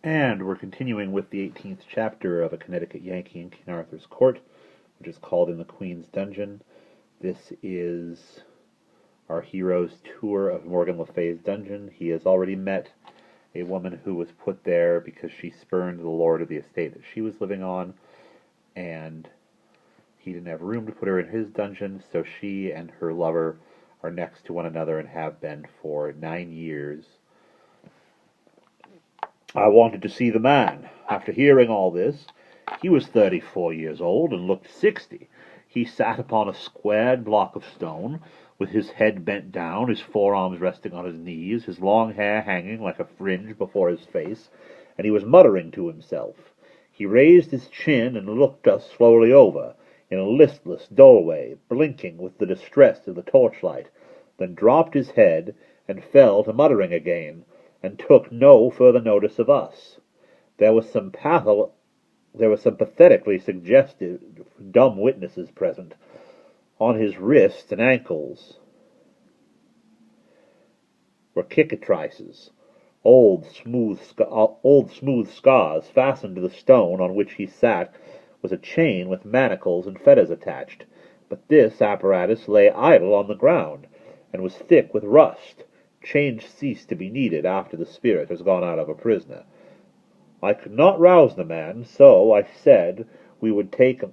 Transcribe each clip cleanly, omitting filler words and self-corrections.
And we're continuing with the 18th chapter of A Connecticut Yankee in King Arthur's Court, which is called In the Queen's Dungeon. This is our hero's tour of Morgan Le Fay's dungeon. He has already met a woman who was put there because she spurned the lord of the estate that she was living on, and he didn't have room to put her in his dungeon, so she and her lover are next to one another and have been for 9 years. I wanted to see the man. After hearing all this, he was 34 years old and looked 60. He sat upon a squared block of stone, with his head bent down, his forearms resting on his knees, his long hair hanging like a fringe before his face, and he was muttering to himself. He raised his chin and looked us slowly over, in a listless, dull way, blinking with the distress of the torchlight, then dropped his head and fell to muttering again, and took no further notice of us. There were some pathetically suggestive, dumb witnesses present. On his wrists and ankles were cicatrices, old smooth scars. Fastened to the stone on which he sat was a chain with manacles and fetters attached, but this apparatus lay idle on the ground, and was thick with rust. Change ceased to be needed after the spirit has gone out of a prisoner. I could not rouse the man, so I said we would take him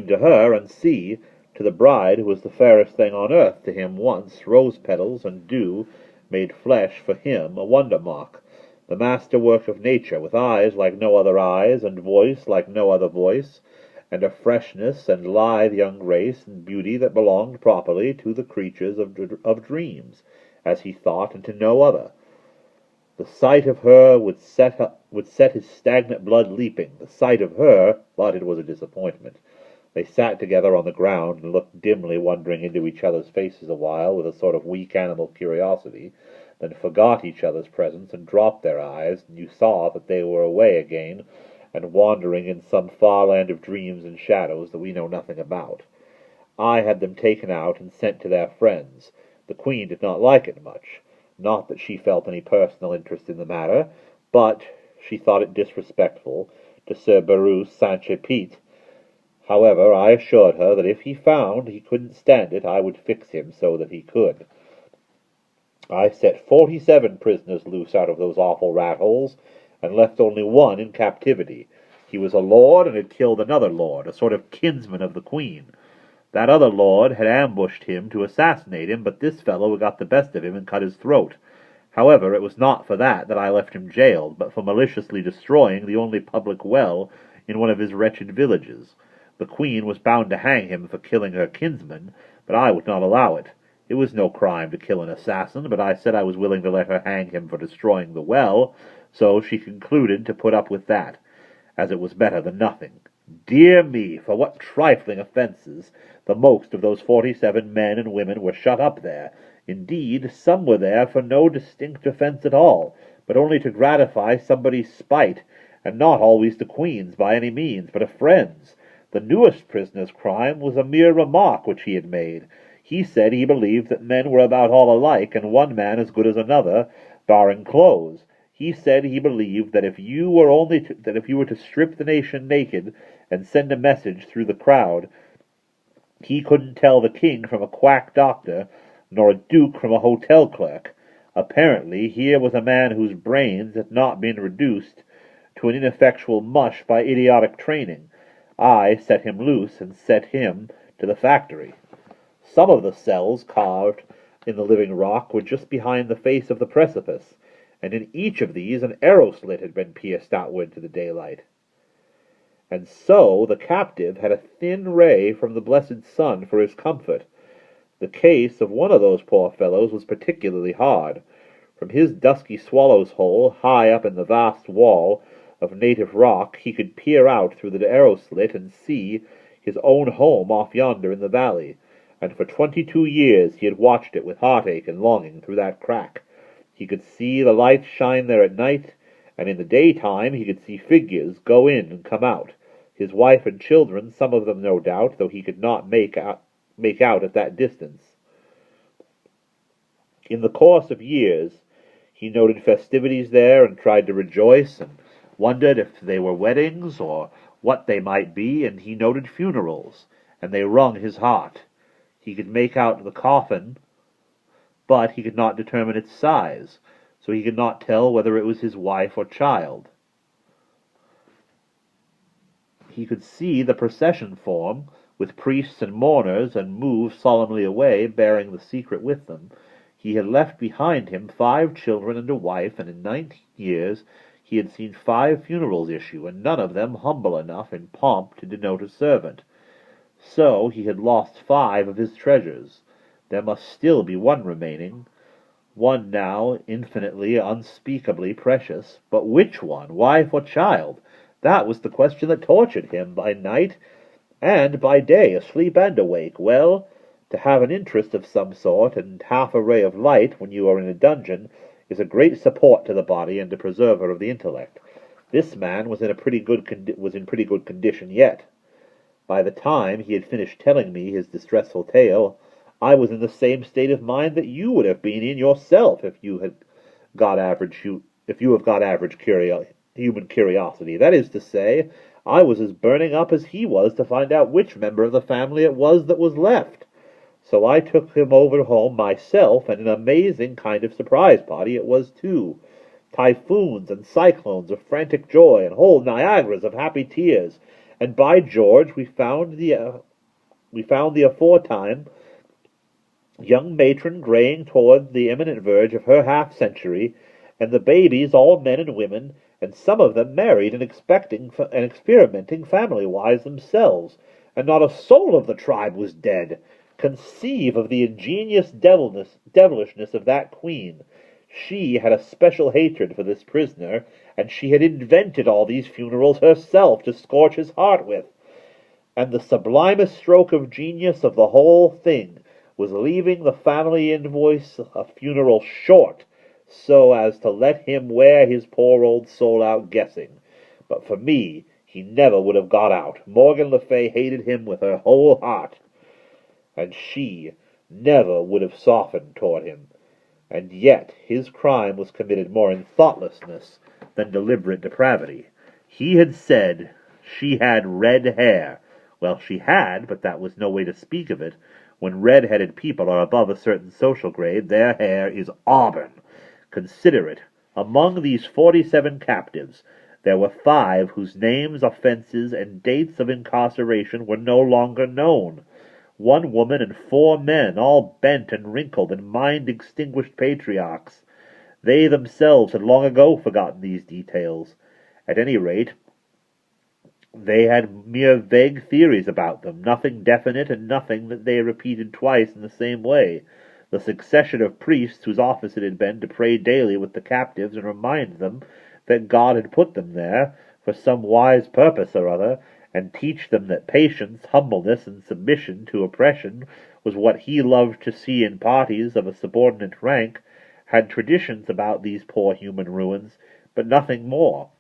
to her and see, to the bride who was the fairest thing on earth to him once, rose-petals and dew made flesh for him a wonder-mark, the master-work of nature, with eyes like no other eyes, and voice like no other voice, and a freshness and lithe young grace and beauty that belonged properly to the creatures of dreams, as he thought, and to no other. The sight of her would set his stagnant blood leaping. The sight of her, but it was a disappointment. They sat together on the ground and looked dimly, wondering into each other's faces a while with a sort of weak animal curiosity, then forgot each other's presence and dropped their eyes, and you saw that they were away again, and wandering in some far land of dreams and shadows that we know nothing about. I had them taken out and sent to their friends. The Queen did not like it much. Not that she felt any personal interest in the matter, but she thought it disrespectful to Sir Berus Saint-Chepit. However, I assured her that if he found he couldn't stand it, I would fix him so that he could. I set 47 prisoners loose out of those awful rat-holes, and left only one in captivity. He was a lord, and had killed another lord, a sort of kinsman of the Queen. That other lord had ambushed him to assassinate him, but this fellow got the best of him and cut his throat. However, it was not for that I left him jailed, but for maliciously destroying the only public well in one of his wretched villages. The Queen was bound to hang him for killing her kinsman, but I would not allow it. It was no crime to kill an assassin, but I said I was willing to let her hang him for destroying the well, so she concluded to put up with that, as it was better than nothing. Dear me, for what trifling offences the most of those 47 men and women were shut up there. Indeed, some were there for no distinct offence at all, but only to gratify somebody's spite, and not always the Queen's by any means, but a friend's. The newest prisoner's crime was a mere remark which he had made. He said he believed that men were about all alike, and one man as good as another, barring clothes. He said he believed that if you were to strip the nation naked and send a message through the crowd, he couldn't tell the king from a quack doctor, nor a duke from a hotel clerk. Apparently, here was a man whose brains had not been reduced to an ineffectual mush by idiotic training. I set him loose and set him to the factory. Some of the cells carved in the living rock were just behind the face of the precipice, and in each of these an arrow slit had been pierced outward to the daylight. And so the captive had a thin ray from the blessed sun for his comfort. The case of one of those poor fellows was particularly hard. From his dusky swallow's hole, high up in the vast wall of native rock, he could peer out through the arrow slit and see his own home off yonder in the valley, and for 22 years he had watched it with heartache and longing through that crack. He could see the lights shine there at night, and in the daytime he could see figures go in and come out, his wife and children, some of them no doubt, though he could not make out at that distance. In the course of years He noted festivities there and tried to rejoice, and wondered if they were weddings or what they might be, and he noted funerals, and they wrung his heart. He could make out the coffin, but he could not determine its size, so he could not tell whether it was his wife or child. He could see the procession form, with priests and mourners, and move solemnly away, bearing the secret with them. He had left behind him 5 children and a wife, and in 19 years he had seen 5 funerals issue, and none of them humble enough in pomp to denote a servant. So he had lost 5 of his treasures. There must still be one remaining, one now infinitely, unspeakably precious. But which one, wife or child? That was the question that tortured him by night and by day, asleep and awake. Well, to have an interest of some sort and half a ray of light when you are in a dungeon is a great support to the body and a preserver of the intellect. This man was in pretty good condition yet. By the time he had finished telling me his distressful tale, I was in the same state of mind that you would have been in yourself if you have got average human curiosity. That is to say, I was as burning up as he was to find out which member of the family it was that was left. So I took him over home myself, and an amazing kind of surprise party it was, too. Typhoons and cyclones of frantic joy, and whole Niagaras of happy tears. And by George, we found the aforetime young matron graying toward the imminent verge of her half-century, and the babies all men and women, and some of them married and experimenting family-wise themselves, and not a soul of the tribe was dead. Conceive of the ingenious devilishness of that queen. She had a special hatred for this prisoner, and she had invented all these funerals herself to scorch his heart with. And the sublimest stroke of genius of the whole thing was leaving the family invoice a funeral short, so as to let him wear his poor old soul out guessing. But for me, he never would have got out. Morgan Le Fay hated him with her whole heart, and she never would have softened toward him. And yet his crime was committed more in thoughtlessness than deliberate depravity. He had said she had red hair. Well, she had, but that was no way to speak of it. When red-headed people are above a certain social grade, their hair is auburn. Consider it. Among these 47 captives, there were 5 whose names, offenses, and dates of incarceration were no longer known. 1 woman and 4 men, all bent and wrinkled and mind-extinguished patriarchs. They themselves had long ago forgotten these details. At any rate, they had mere vague theories about them, nothing definite and nothing that they repeated twice in the same way. The succession of priests whose office it had been to pray daily with the captives and remind them that God had put them there for some wise purpose or other, and teach them that patience, humbleness, and submission to oppression was what he loved to see in parties of a subordinate rank, had traditions about these poor human ruins, but nothing more.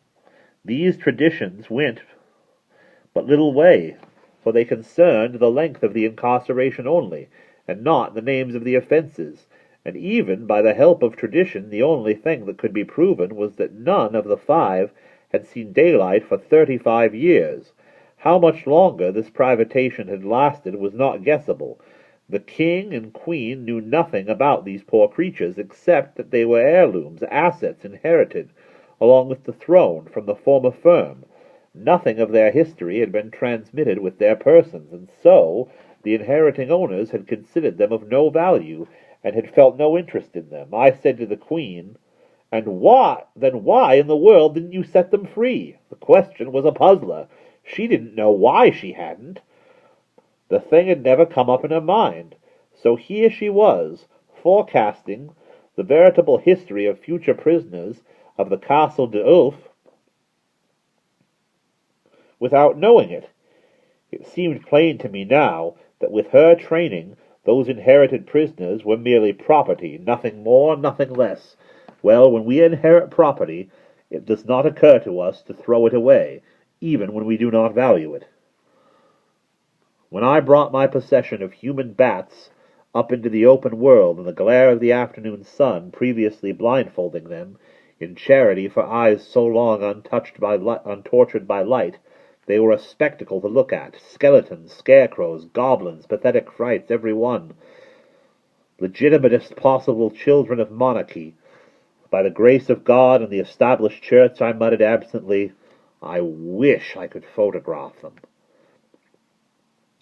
These traditions went but little way, for they concerned the length of the incarceration only, and not the names of the offenses, and even by the help of tradition the only thing that could be proven was that none of the 5 had seen daylight for 35 years. How much longer this privation had lasted was not guessable. The king and queen knew nothing about these poor creatures, except that they were heirlooms, assets inherited, along with the throne, from the former firm. Nothing of their history had been transmitted with their persons, and so the inheriting owners had considered them of no value, and had felt no interest in them. I said to the queen, "And why in the world didn't you set them free?" The question was a puzzler. She didn't know why she hadn't. The thing had never come up in her mind. So here she was, forecasting the veritable history of future prisoners of the Castle d'Ulf without knowing it. It seemed plain to me now that with her training, those inherited prisoners were merely property, nothing more, nothing less. Well, when we inherit property, it does not occur to us to throw it away, even when we do not value it. When I brought my possession of human bats up into the open world in the glare of the afternoon sun, previously blindfolding them, in charity for eyes so long untortured by light. They were a spectacle to look at, skeletons, scarecrows, goblins, pathetic frights, every one. Legitimatest possible children of monarchy. By the grace of God and the established church, I muttered absently, I wish I could photograph them.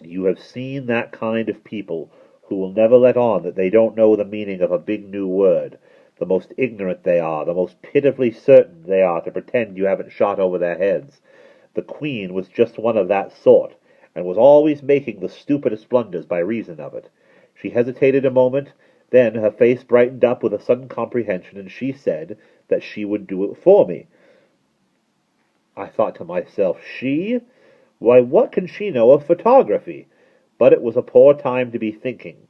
You have seen that kind of people who will never let on that they don't know the meaning of a big new word. The most ignorant they are, the most pitifully certain they are to pretend you haven't shot over their heads. The Queen was just one of that sort, and was always making the stupidest blunders by reason of it. She hesitated a moment, then her face brightened up with a sudden comprehension, and she said that she would do it for me. I thought to myself, she? Why, what can she know of photography? But it was a poor time to be thinking.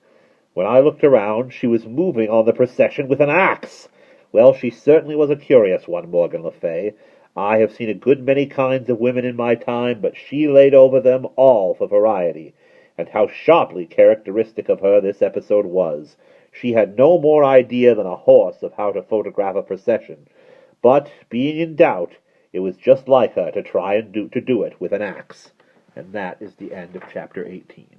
When I looked around, she was moving on the procession with an axe. Well, she certainly was a curious one, Morgan Le Fay. I have seen a good many kinds of women in my time, but she laid over them all for variety. And how sharply characteristic of her this episode was. She had no more idea than a horse of how to photograph a procession. But, being in doubt, it was just like her to try and do it with an axe. And that is the end of chapter 18.